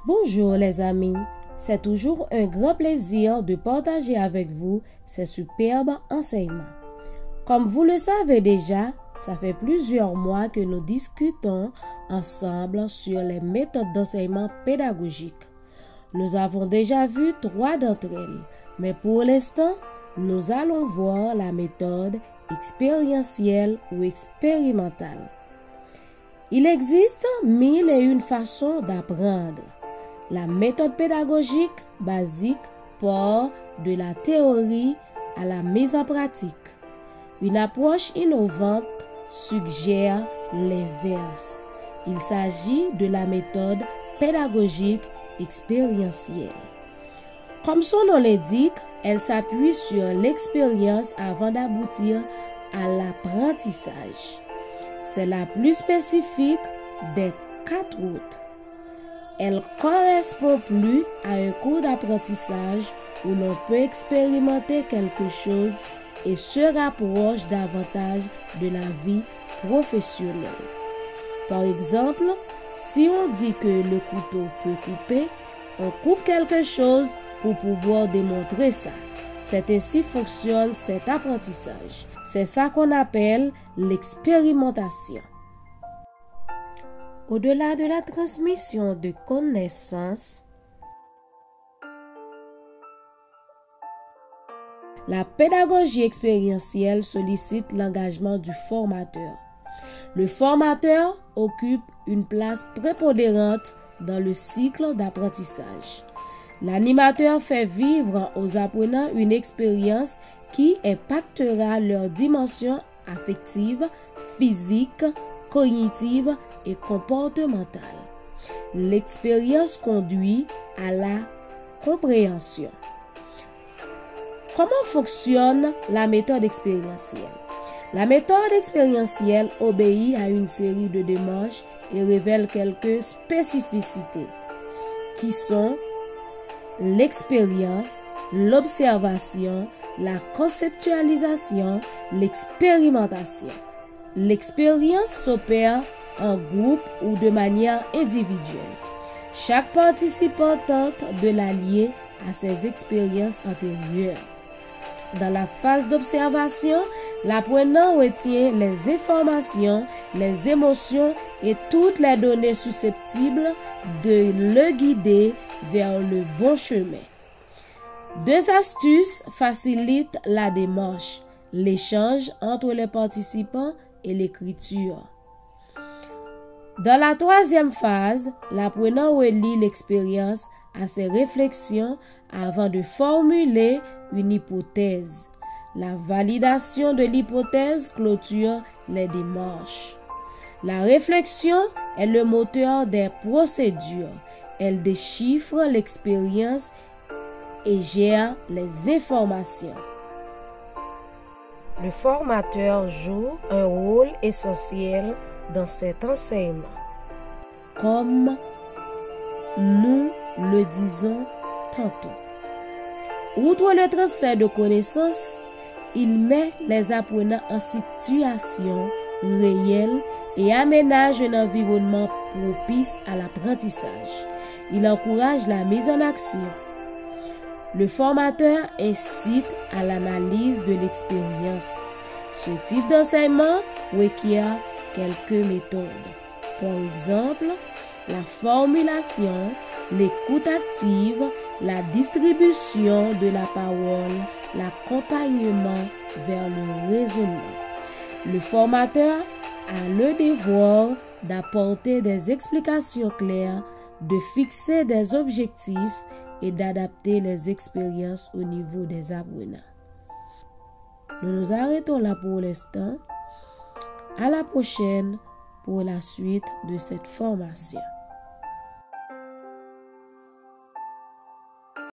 Bonjour les amis, c'est toujours un grand plaisir de partager avec vous ces superbes enseignements. Comme vous le savez déjà, ça fait plusieurs mois que nous discutons ensemble sur les méthodes d'enseignement pédagogique. Nous avons déjà vu 3 d'entre elles, mais pour l'instant, nous allons voir la méthode expérientielle ou expérimentale. Il existe 1001 façons d'apprendre. La méthode pédagogique basique part de la théorie à la mise en pratique. Une approche innovante suggère l'inverse. Il s'agit de la méthode pédagogique expérientielle. Comme son nom l'indique, elle s'appuie sur l'expérience avant d'aboutir à l'apprentissage. C'est la plus spécifique des 4 autres. Elle correspond plus à un cours d'apprentissage où l'on peut expérimenter quelque chose et se rapproche davantage de la vie professionnelle. Par exemple, si on dit que le couteau peut couper, on coupe quelque chose pour pouvoir démontrer ça. C'est ainsi fonctionne cet apprentissage. C'est ça qu'on appelle l'expérimentation. Au-delà de la transmission de connaissances, la pédagogie expérientielle sollicite l'engagement du formateur. Le formateur occupe une place prépondérante dans le cycle d'apprentissage. L'animateur fait vivre aux apprenants une expérience qui impactera leur dimension affective, physique, cognitive et comportementale. L'expérience conduit à la compréhension. Comment fonctionne la méthode expérientielle? La méthode expérientielle obéit à une série de démarches et révèle quelques spécificités qui sont l'expérience, l'observation, la conceptualisation, l'expérimentation. L'expérience s'opère en groupe ou de manière individuelle. Chaque participant tente de la lier à ses expériences antérieures. Dans la phase d'observation, l'apprenant retient les informations, les émotions et toutes les données susceptibles de le guider vers le bon chemin. 2 astuces facilitent la démarche, l'échange entre les participants et l'écriture. Dans la 3e phase, l'apprenant relie l'expérience à ses réflexions avant de formuler une hypothèse. La validation de l'hypothèse clôture les démarches. La réflexion est le moteur des procédures. Elle déchiffre l'expérience et gère les informations. Le formateur joue un rôle essentiel dans cet enseignement. Comme nous le disons tantôt. Outre le transfert de connaissances, il met les apprenants en situation réelle et aménage un environnement propice à l'apprentissage. Il encourage la mise en action. Le formateur incite à l'analyse de l'expérience. Ce type d'enseignement requiert quelques méthodes. Par exemple, la formulation, l'écoute active, la distribution de la parole, l'accompagnement vers le raisonnement. Le formateur a le devoir d'apporter des explications claires, de fixer des objectifs et d'adapter les expériences au niveau des apprenants. Nous nous arrêtons là pour l'instant. À la prochaine pour la suite de cette formation.